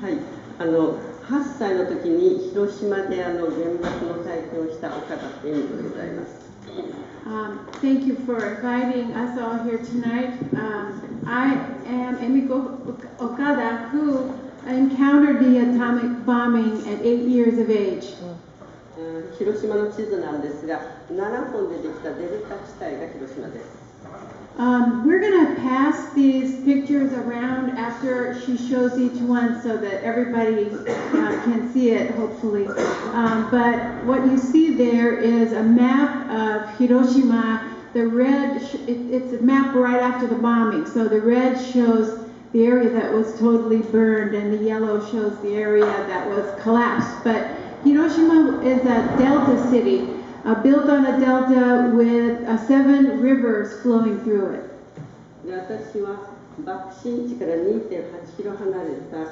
はい、8歳の時に広島で原爆の体験をした岡田恵美子でございます。Thank you for inviting us all here tonight. I am Emiko Okada, who encountered the atomic bombing at 8 years of age. 広島の地図なんですが、7本でできたデルタ地帯が広島です。We're going to pass these pictures around after she shows each one so that everybody can see it, hopefully. But what you see there is a map of Hiroshima. The red, it's a map right after the bombing. So the red shows the area that was totally burned, and the yellow shows the area that was collapsed. But Hiroshima is a delta city. Built on a delta with 7 rivers flowing through it. 私は爆心地から2.8 キロ離れた、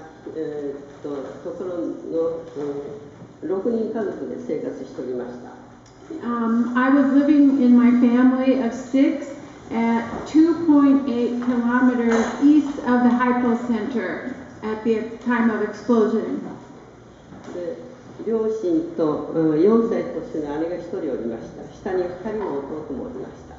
ところの、6人家族で生活しておりました。I was living in my family of 6 at 2.8 kilometers east of the hypocenter at the time of explosion. 両親と4歳年の姉が1人おりました。下に2人の弟もおりました。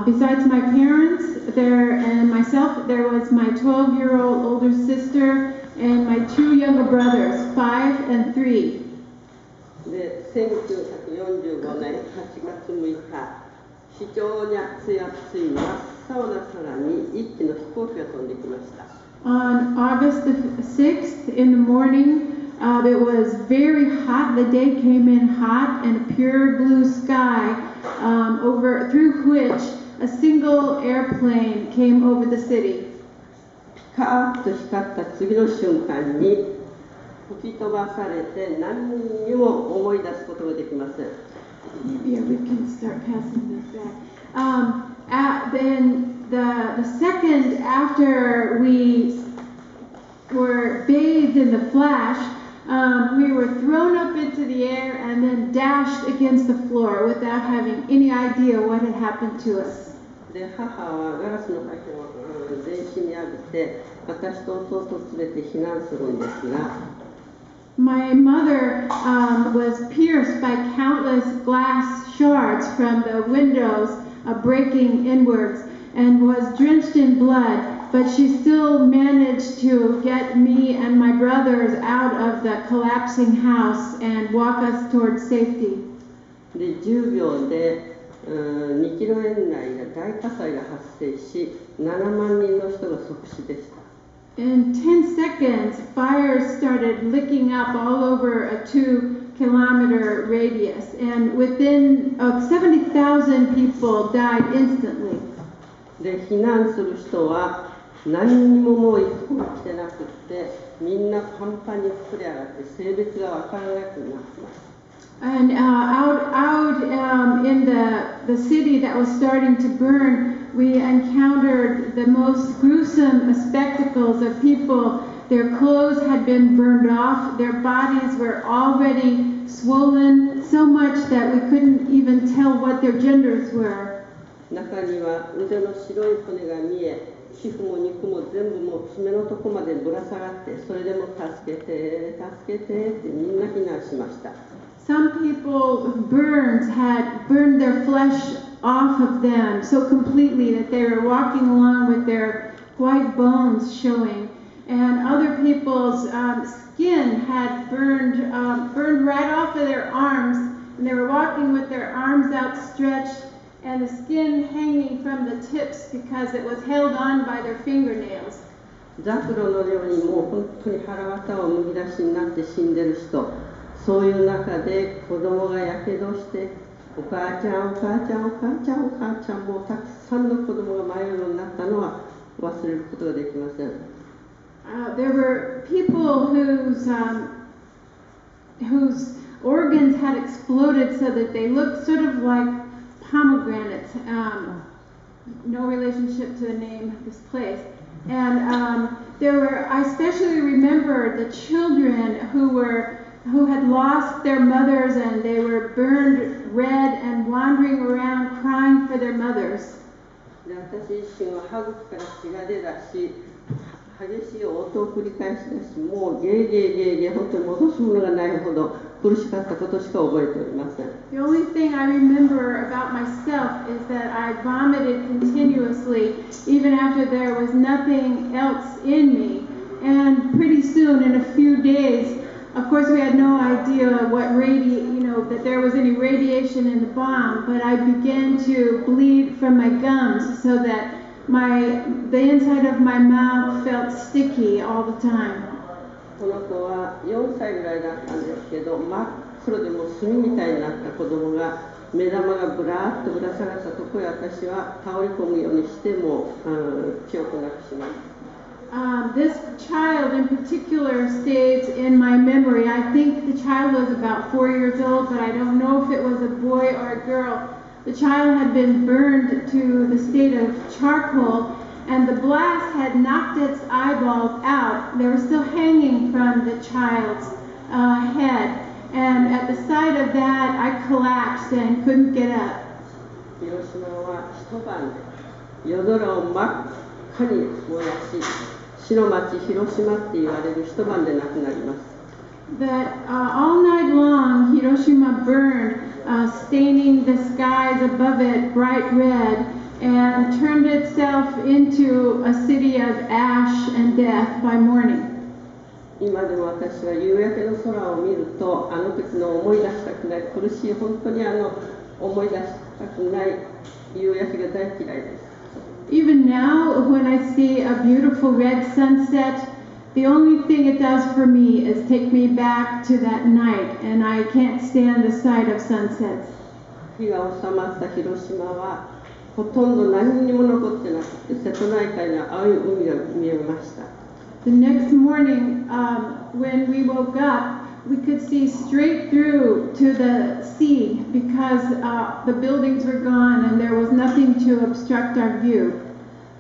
Besides my parents and myself, there was my 12-year-old older sister and my 2 younger brothers, 5 and 3. で、1945年8月6日、非常に暑い真っ青な空に1機の飛行機が飛んできました。On August the 6th in the morning, it was very hot. The day came in hot and a pure blue sky through which a single airplane came over the city. ピカーッと光った次の瞬間に吹き飛ばされて何にも思い出すことができません。Yeah, we can start passing this back. Then the second after we were bathed in the flash, we were thrown up into the air and then dashed against the floor without having any idea what had happened to us. で、母はガラスの破片を全身に浴びて、私と弟を連れて避難するんですが、My mother was pierced by countless glass shards from the windows breaking inwards and was drenched in blood. But she still managed to get me and my brothers out of the collapsing house and walk us towards safety. で、10秒で2キロ圏内が大火災が発生し、7万人の人が即死でした。In 10 seconds, fires started licking up all over a 2-kilometer radius, and within 70,000 people died instantly. で、避難する人は何にももう衣服が着てなくって、みんなパンパンに膨れ上がって性別が分からなくなってます。And out in the city that was starting to burn, we encountered the most gruesome spectacles of people. Their clothes had been burned off. Their bodies were already swollen so much that we couldn't even tell what their genders were. 中には腕の白い骨が見え、皮膚も肉も全部もう爪のとこまでぶら下がって、それでも助けて助けてってみんな避難しました。Some people's burns had burned their flesh off of them so completely that they were walking along with their white bones showing. And other people's skin had burned right off of their arms, and they were walking with their arms outstretched and the skin hanging from the tips because it was held on by their fingernails. ザクロのようにもう本当に腹渡をむき出しになって死んでる人、そういう中で子供がやけどして、お母ちゃんお母ちゃんお母ちゃんお母ちゃん、もうたくさんの子供が迷うようになったのは忘れることができません。There were people whose organs had exploded so that they looked sort of like pomegranates. No relationship to the name of this place. And I especially remember the children who had lost their mothers, and they were burned red and wandering around crying for their mothers. で、私自身は歯茎から血が出だし、激しい応答を繰り返しです。もうゲーゲーゲーゲー、本当に戻すものがないほど苦しかったことしか覚えておりません。The only thing I remember about myself is that I vomited continuously, even after there was nothing else in me. And pretty soon, in a few days, of course, we had no idea that there was any radiation in the bomb, but I began to bleed from my gums so that the inside of my mouth felt sticky all the time. この子は4歳ぐらいだったんですけど、真っ黒でもう炭みたいになった子供が目玉がぶらーっとぶら下がったところへ私は倒れ込むようにしても記憶なくします。This child in particular stays in my memory. I think the child was about 4 years old, but I don't know if it was a boy or a girl. The child had been burned to the state of charcoal, and the blast had knocked its eyeballs out. They were still hanging from the child's head, and at the sight of that, I collapsed and couldn't get up. 広島は一晩で夜空を真っ赤に燃やし、死の町広島って言われる一晩で亡くなります。That all night long, Hiroshima burned, staining the skies above it bright red, and turned itself into a city of ash and death by morning. 今でも私は夕焼けの空を見ると、あの時の思い出したくない、苦しい、本当に思い出したくない夕焼けが大嫌いです。Even now, when I see a beautiful red sunset, the only thing it does for me is take me back to that night, and I can't stand the sight of sunsets. 火が収まった広島はほとんど何にも残ってなくて、瀬戸内海の青い海が見えました。The next morning, when we woke up, we could see straight through to the sea because the buildings were gone and there was nothing to obstruct our view.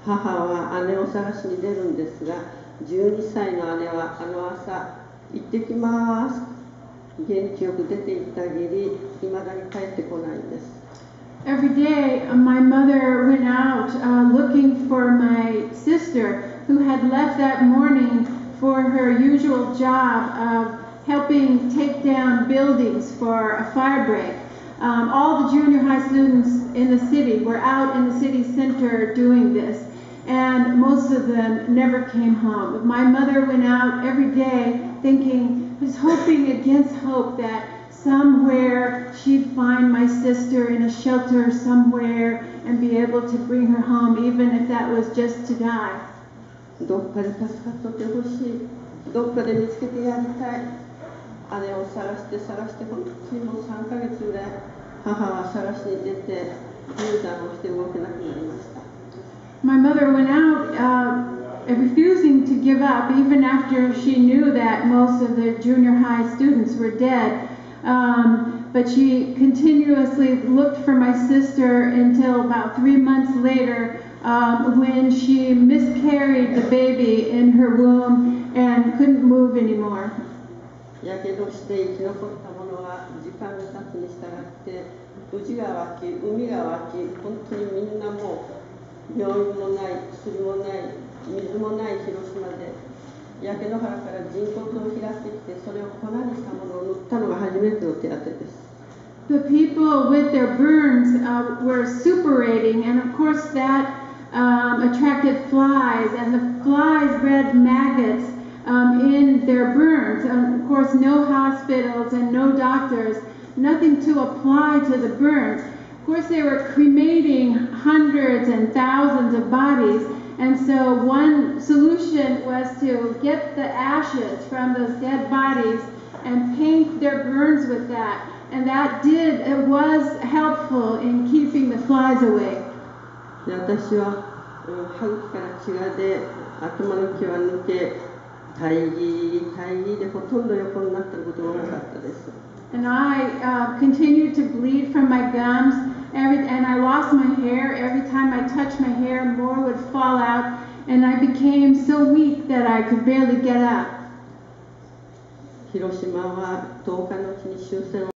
母は姉を探しに出るんですが、12歳の姉はあの朝行ってきます。元気よく出て行ってあげり、未だに帰ってこないんです。Every day, my mother went out looking for my sister, who had left that morning for her usual job of helping take down buildings for a fire break. All the junior high students in the city were out in the city center doing this, and most of them never came home. But my mother went out every day was hoping against hope that somewhere she'd find my sister in a shelter somewhere and be able to bring her home, even if that was just to die. どっかで助かってほしい。どっかで見つけてやりたい。姉を探して本当にもう3ヶ月ぐらい母は探しに出て入山をして動けなくなりました。My mother went out refusing to give up even after she knew that most of the junior high students were dead. But she continuously looked for my sister until about 3 months later when she miscarried the baby in her womb and couldn't move anymore. やけどして生き残った者は時間が経つに従って海が湧き、本当にみんなもう病院もない、薬もない、水もない広島で焼け野原から人骨を開ってきてそれを粉にしたものを塗ったのが初めての手当てです。The people with their burns were suppurating, and of course that attracted flies, and the flies bred maggots in their burns. Of course, no hospitals and no doctors, nothing to apply to the burns. Of course, they were cremating hundreds and thousands of bodies, and so one solution was to get the ashes from those dead bodies and paint their burns with that. And it was helpful in keeping the flies away. 私は歯茎から血が出、頭の毛は抜け、大義でほとんど横になったことがなかったです。And I continued to bleed from my gums, and I lost my hair. Every time I touched my hair, more would fall out, and I became so weak that I could barely get up. 広島は10日のうちに終戦を